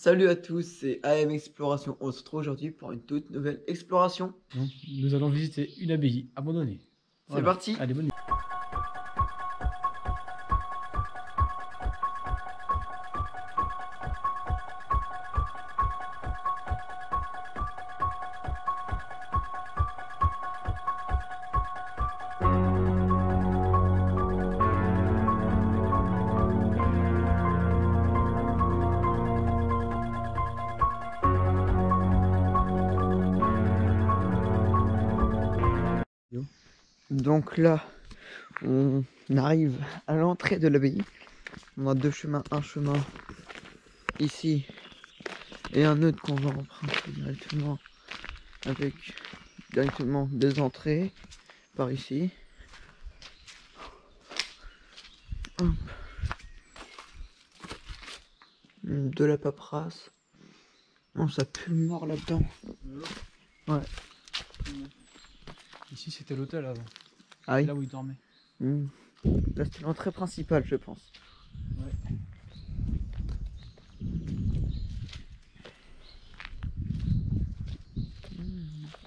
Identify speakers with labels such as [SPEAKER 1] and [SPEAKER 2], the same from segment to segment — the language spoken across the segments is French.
[SPEAKER 1] Salut à tous, c'est AM Exploration. On se retrouve aujourd'hui pour une toute nouvelle exploration.
[SPEAKER 2] Donc, nous allons visiter une abbaye abandonnée.
[SPEAKER 1] C'est
[SPEAKER 2] Voilà.
[SPEAKER 1] parti.
[SPEAKER 2] Allez, bonne nuit.
[SPEAKER 1] Donc là, on arrive à l'entrée de l'abbaye. On a deux chemins, un chemin ici et un autre qu'on va emprunter directement avec directement des entrées par ici. Hop. De la paperasse. Oh, ça pue le mort là-dedans. Ouais.
[SPEAKER 2] Ici, c'était l'hôtel avant.
[SPEAKER 1] Ah oui.
[SPEAKER 2] Là où il dormait.
[SPEAKER 1] Là, c'était l'entrée principale, je pense.
[SPEAKER 2] Ouais.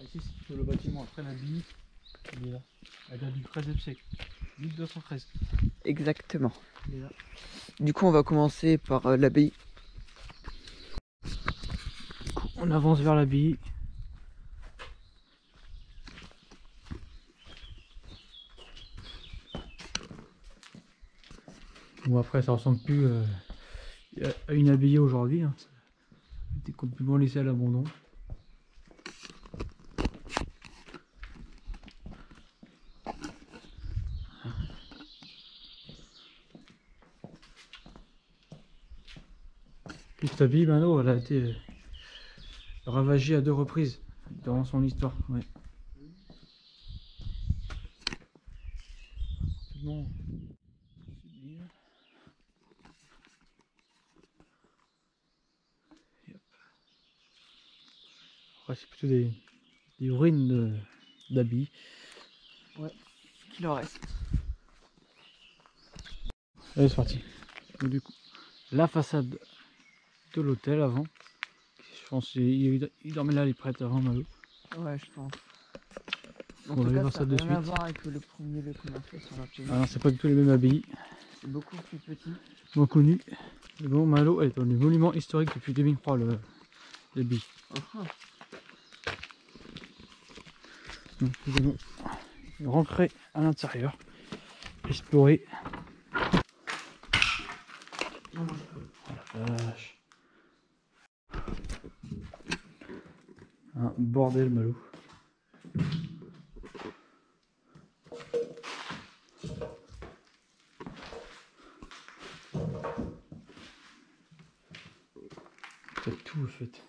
[SPEAKER 2] Ici, c'est le bâtiment. Après, l'abbaye, il est là. Elle date du XIIIe siècle. 1213.
[SPEAKER 1] Exactement.
[SPEAKER 2] Il est là.
[SPEAKER 1] Du coup, on va commencer par l'abbaye.
[SPEAKER 2] On avance vers l'abbaye. Bon, après, ça ressemble plus à une abbaye aujourd'hui. Hein. C'était complètement laissé à l'abandon. Cette abbaye, maintenant, elle a été ravagée à 2 reprises durant son histoire. Ouais. Bon. Ouais, c'est plutôt des ruines d'abbayes.
[SPEAKER 1] Ouais, ce qu'il en reste.
[SPEAKER 2] Allez, c'est parti. Donc, du coup, la façade de l'hôtel avant. Je pense qu'il dormait là les prêtres avant Malo.
[SPEAKER 1] Ouais, je pense.
[SPEAKER 2] On va aller voir ça de
[SPEAKER 1] n'a rien à
[SPEAKER 2] suite.
[SPEAKER 1] voir avec le premier lieu qu'on a fait sur la pays.
[SPEAKER 2] Ah non, c'est pas du tout les mêmes abbayes.
[SPEAKER 1] C'est beaucoup plus petit.
[SPEAKER 2] Moins connu. Mais bon, Malo est dans les monuments historiques depuis 2003, l'abbaye. Donc nous allons rentrer à l'intérieur, explorer. Oh la vache. Un bordel, Malo. T'as tout en fait.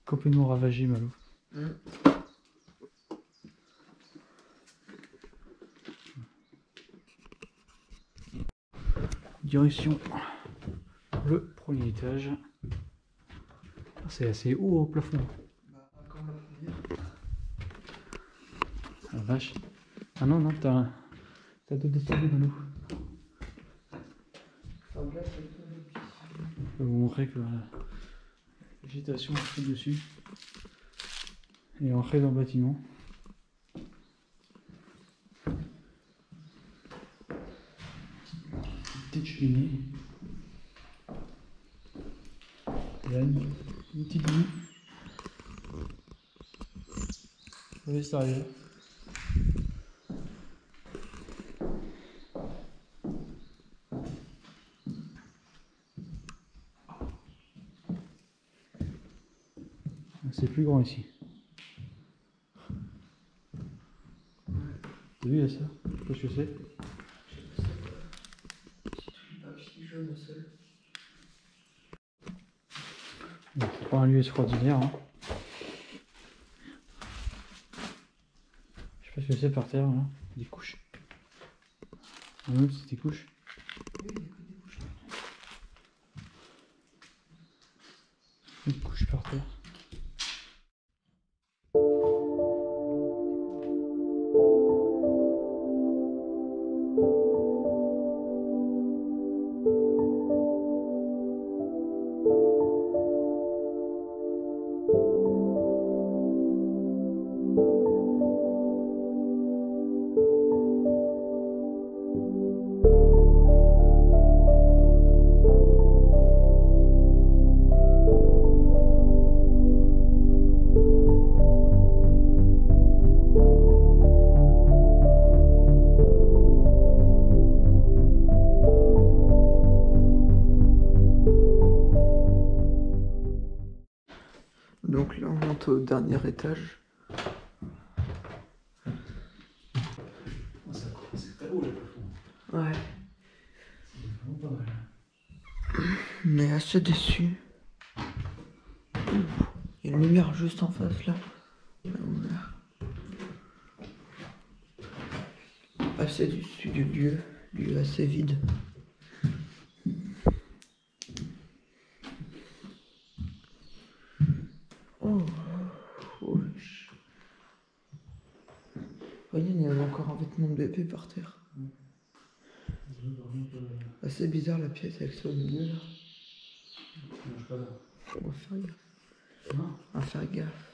[SPEAKER 2] Complètement ravagé, Malo. Direction le premier étage. C'est assez haut au plafond. La vache. Ah non, non, t'as d'autres escaliers, Malo. Je vais vous montrer que la végétation est pris dessus et entrée dans le bâtiment. Petite cheminée. Là, une petite vue. À l'extérieur. C'est plus grand ici. T'as vu, il y a ça? Je sais pas ce que c'est. Bon, c'est pas un lieu extraordinaire. Hein. Je sais pas ce que c'est par terre, là. Des couches. Ah oui, c'est des couches. Une couche par terre.
[SPEAKER 1] Donc là on monte au dernier étage.
[SPEAKER 2] C'est très haut le plafond.
[SPEAKER 1] Ouais.
[SPEAKER 2] C'est vraiment pas mal.
[SPEAKER 1] Mais assez déçu. Il y a une lumière juste en face là. Assez déçu du lieu assez vide. Oh, wesh. Regarde, il y avait encore un vêtement de bébé par terre. Assez bizarre la pièce avec ça au milieu là. On va faire gaffe. On va faire gaffe.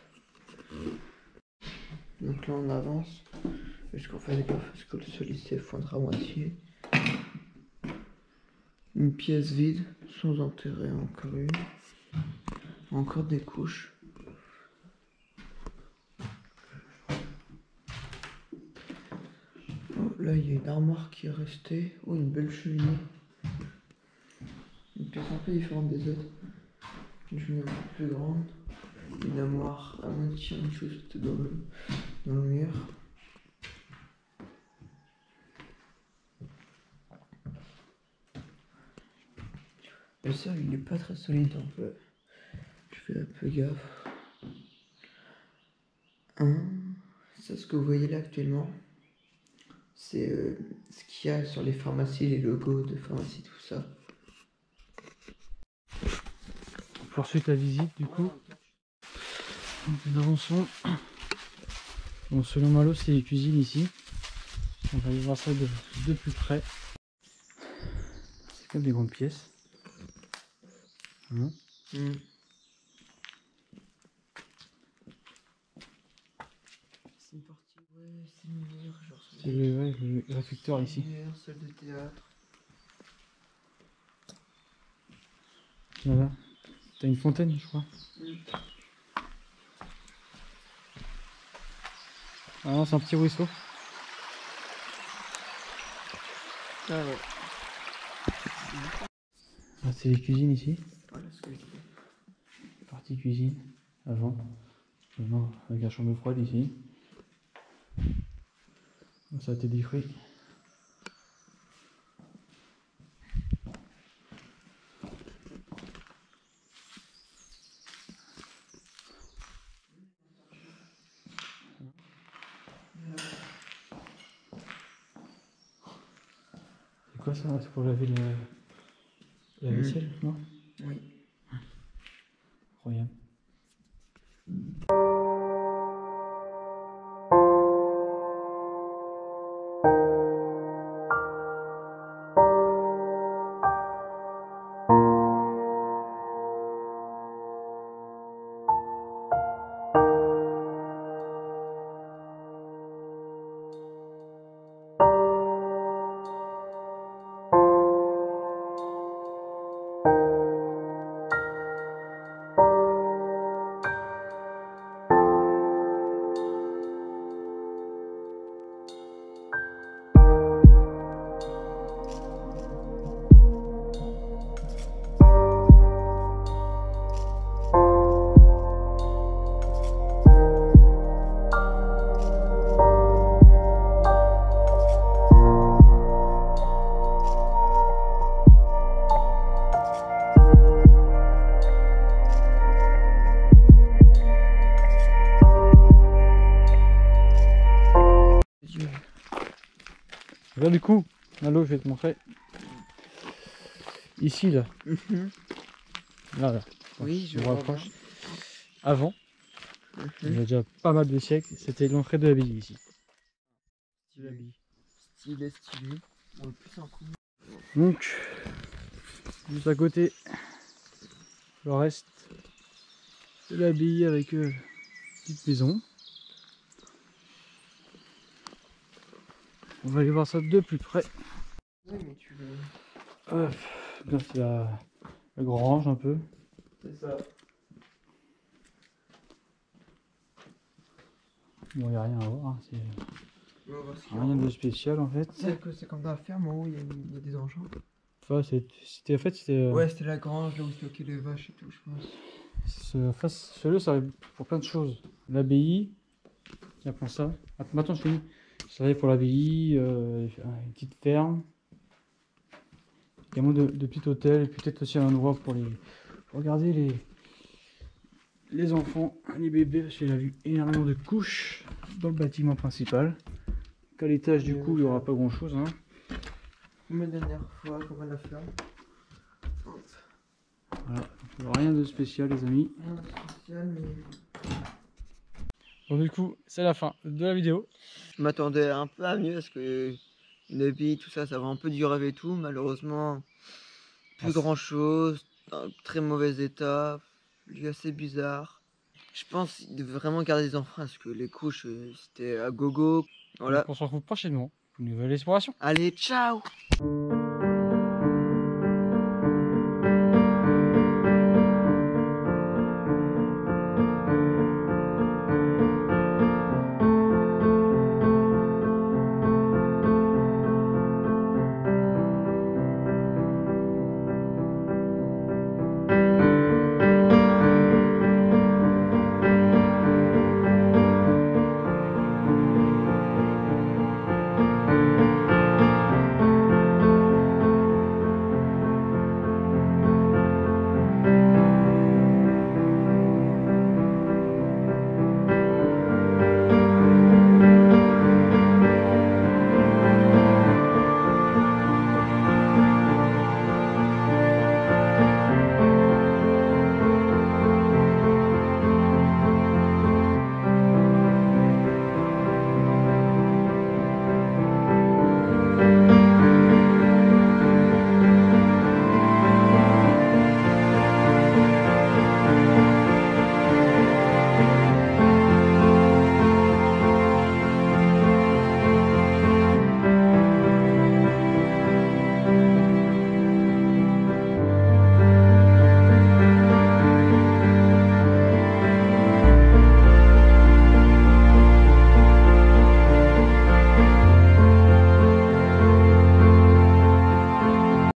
[SPEAKER 1] Donc là on avance. Jusqu'on fait gaffe parce que le sol il s'effondre à moitié. Une pièce vide, sans enterrer, encore une. Encore des couches. Oh, là il y a une armoire qui est restée. Oh, une belle cheminée. Une pièce un peu différente des autres. Une cheminée un peu plus grande. Une armoire à moitié juste dans le mur. Le sol il est pas très solide, donc je fais un peu gaffe. C'est ce que vous voyez là actuellement. C'est ce qu'il y a sur les pharmacies, les logos de pharmacie, tout ça.
[SPEAKER 2] On poursuit la visite du coup. Donc, nous avançons. Bon, selon Malo, c'est les cuisines ici. On va aller voir ça de plus près. C'est comme des grandes pièces. Hein.
[SPEAKER 1] C'est une partie, ouais, séminaire, genre.
[SPEAKER 2] C'est le réfectoire ici.
[SPEAKER 1] Séminaire, salle de théâtre.
[SPEAKER 2] Voilà. T'as une fontaine, je crois. Ah non, c'est un petit ruisseau.
[SPEAKER 1] Ah ouais.
[SPEAKER 2] Ah, c'est les cuisines ici.
[SPEAKER 1] Voilà ce que je dis.
[SPEAKER 2] Partie cuisine, avant. Maintenant, avec la chambre froide ici. Ça a été détruit. C'est quoi ça? C'est pour laver la vaisselle, non?
[SPEAKER 1] Oui.
[SPEAKER 2] Incroyable. Regarde du coup, Malo, je vais te montrer. Ici, là. Là, là.
[SPEAKER 1] Oui, je
[SPEAKER 2] me
[SPEAKER 1] vois
[SPEAKER 2] rapproche.
[SPEAKER 1] bien.
[SPEAKER 2] Avant, il y a déjà pas mal de siècles, c'était l'entrée de l'abbaye ici.
[SPEAKER 1] Stylé, stylé. On le plus en coup.
[SPEAKER 2] Donc, juste à côté, le reste de l'abbaye avec petite maison. On va aller voir ça de plus près.
[SPEAKER 1] Oui, mais tu veux.
[SPEAKER 2] Là, c'est la grange un peu.
[SPEAKER 1] C'est ça.
[SPEAKER 2] Bon, il n'y a rien à voir, hein, c'est
[SPEAKER 1] On va voir ce qu'il y a
[SPEAKER 2] rien
[SPEAKER 1] en
[SPEAKER 2] de
[SPEAKER 1] haut.
[SPEAKER 2] spécial en fait.
[SPEAKER 1] C'est que c'est comme dans la ferme en haut, il y a des engins.
[SPEAKER 2] Enfin, c'était en fait, c'était.
[SPEAKER 1] Ouais, c'était la grange là où stockaient les vaches et tout, je pense.
[SPEAKER 2] Celui-là, ça servait pour plein de choses. L'abbaye, tiens, prends ça. Maintenant, je finis. Ça servait pour l'abbaye, une petite ferme. Également de petits hôtels, et peut-être aussi un endroit pour regarder les enfants, les bébés, parce qu'il y a eu énormément de couches dans le bâtiment principal. Qu'à l'étage, du coup, il n'y aura pas grand-chose. Hein.
[SPEAKER 1] Comme la dernière fois, comme à la ferme.
[SPEAKER 2] Voilà, donc, rien de spécial, les amis.
[SPEAKER 1] Rien de spécial, mais.
[SPEAKER 2] Bon, du coup, c'est la fin de la vidéo.
[SPEAKER 1] Je m'attendais un peu à mieux parce que une abbaye, tout ça, ça va un peu du rêve et tout. Malheureusement, plus grand chose, un très mauvais état, lieu assez bizarre. Je pense qu'il devait vraiment garder les enfants parce que les couches, c'était à gogo. Voilà.
[SPEAKER 2] Donc, on se retrouve prochainement pour une nouvelle exploration.
[SPEAKER 1] Allez, ciao!